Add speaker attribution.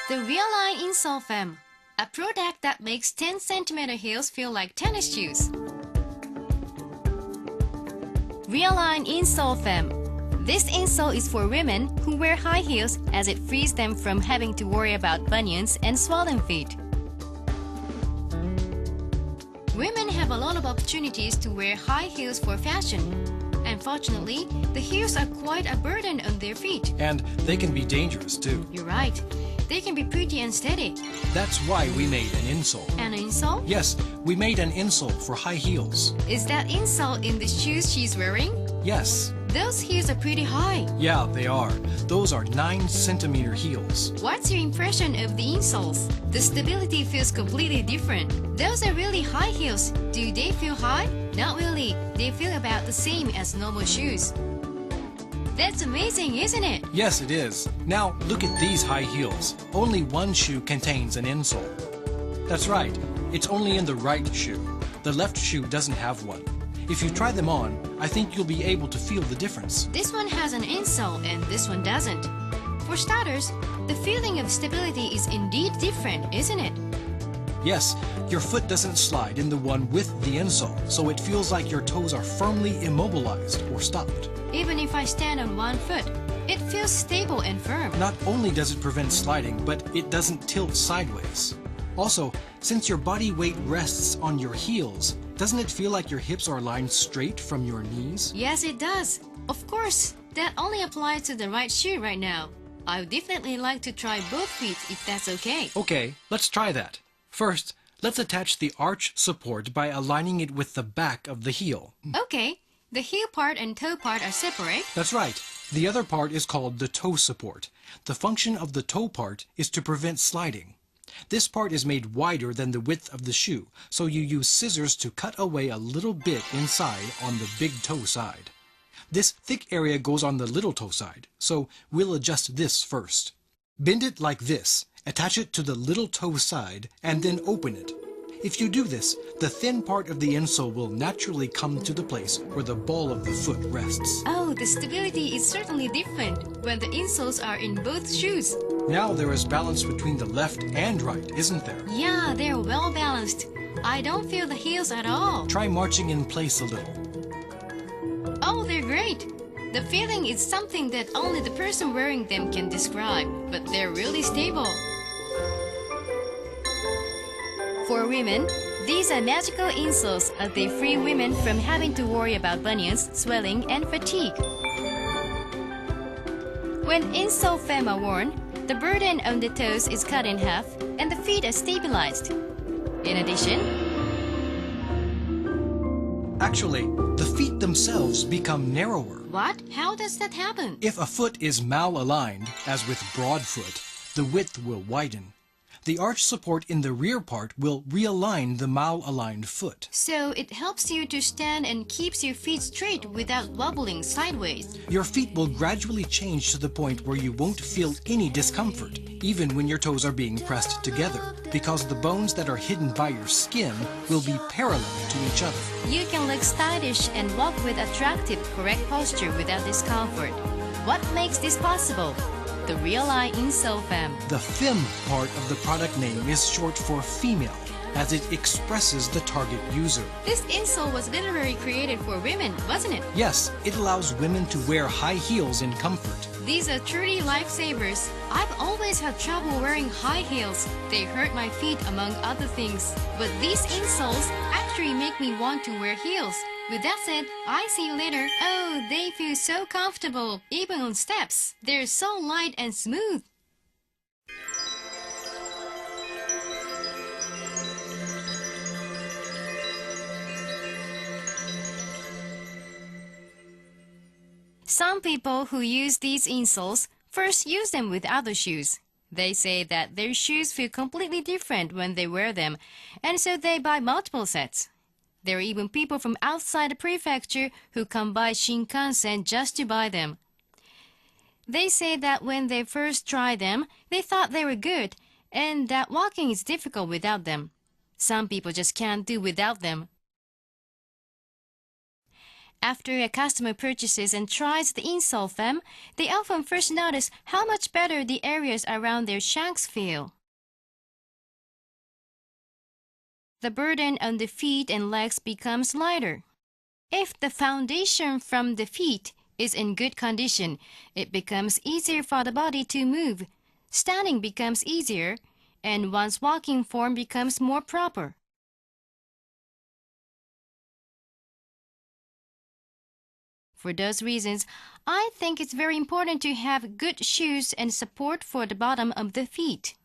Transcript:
Speaker 1: The ReaLine Insole Fem, a product that makes 10cm heels feel like tennis shoes. ReaLine Insole Fem. This insole is for women who wear high heels as it frees them from having to worry about bunions and swollen feet. Women have a lot of opportunities to wear high heels for fashion. Unfortunately, the heels are quite a burden on their feet.
Speaker 2: And they can be dangerous too.
Speaker 1: You're right. They can be pretty unsteady.
Speaker 2: That's why we made an insole.
Speaker 1: An insole?
Speaker 2: Yes, we made an insole for high heels.
Speaker 1: Is that insole in the shoes she's wearing?
Speaker 2: Yes.
Speaker 1: Those heels are pretty high.
Speaker 2: Yeah, they are. Those are 9cm heels.
Speaker 1: What's your impression of the insoles? The stability feels completely different. Those are really high heels. Do they feel high? Not really. They feel about the same as normal shoes. That's amazing, isn't it?
Speaker 2: Yes, it is. Now, look at these high heels. Only one shoe contains an insole. That's right. It's only in the right shoe. The left shoe doesn't have one. If you try them on, I think you'll be able to feel the difference.
Speaker 1: This one has an insole and this one doesn't. For starters, the feeling of stability is indeed different, isn't it?
Speaker 2: Yes, your foot doesn't slide in the one with the insole, so it feels like your toes are firmly immobilized or stopped.
Speaker 1: Even if I stand on one foot, it feels stable and firm.
Speaker 2: Not only does it prevent sliding, but it doesn't tilt sideways. Also, since your body weight rests on your heels, doesn't it feel like your hips are lined straight from your knees?
Speaker 1: Yes, it does. Of course, that only applies to the right shoe right now. I would definitely like to try both feet if that's okay.
Speaker 2: Okay, let's try that. First, let's attach the arch support by aligning it with the back of the heel.
Speaker 1: Okay, the heel part and toe part are separate.
Speaker 2: That's right. The other part is called the toe support. The function of the toe part is to prevent sliding. This part is made wider than the width of the shoe, so you use scissors to cut away a little bit inside on the big toe side. This thick area goes on the little toe side, so we'll adjust this first. Bend it like this, attach it to the little toe side, and then open it. If you do this, the thin part of the insole will naturally come to the place where the ball of the foot rests.
Speaker 1: Oh, the stability is certainly different when the insoles are in both shoes.
Speaker 2: Now there is balance between the left and right, isn't there?
Speaker 1: Yeah, they're well balanced. I don't feel the heels at all.
Speaker 2: Try marching in place a little.
Speaker 1: Oh, they're great. The feeling is something that only the person wearing them can describe, but they're really stable. For women, these are magical insoles as they free women from having to worry about bunions, swelling, and fatigue. When Insole Fem are worn, the burden on the toes is cut in half and the feet are stabilized. In addition,
Speaker 2: actually, the feet themselves become narrower.
Speaker 1: What? How does that happen?
Speaker 2: If a foot is malaligned, as with broad foot, the width will widen. The arch support in the rear part will realign the malaligned foot.
Speaker 1: So it helps you to stand and keeps your feet straight without wobbling sideways.
Speaker 2: Your feet will gradually change to the point where you won't feel any discomfort, even when your toes are being pressed together, because the bones that are hidden by your skin will be parallel to each other.
Speaker 1: You can look stylish and walk with attractive, correct posture without discomfort. What makes this possible? The ReaLine Insole Fem.
Speaker 2: The Fem part of the product name is short for female, as it expresses the target user.
Speaker 1: This insole was literally created for women, wasn't it?
Speaker 2: Yes, it allows women to wear high heels in comfort.
Speaker 1: These are truly lifesavers. I've always had trouble wearing high heels. They hurt my feet among other things. But these insoles actually make me want to wear heels. With that said, I see you later. Oh, they feel so comfortable, even on steps. They're so light and smooth. Some people who use these insoles first use them with other shoes. They say that their shoes feel completely different when they wear them, and so they buy multiple sets. There are even people from outside the prefecture who come by Shinkansen just to buy them. They say that when they first tried them, they thought they were good, and that walking is difficult without them. Some people just can't do without them. After a customer purchases and tries the Insole Fem, they often first notice how much better the areas around their shanks feel. The burden on the feet and legs becomes lighter. If the foundation from the feet is in good condition, it becomes easier for the body to move. Standing becomes easier, and one's walking form becomes more proper. For those reasons, I think it's very important to have good shoes and support for the bottom of the feet.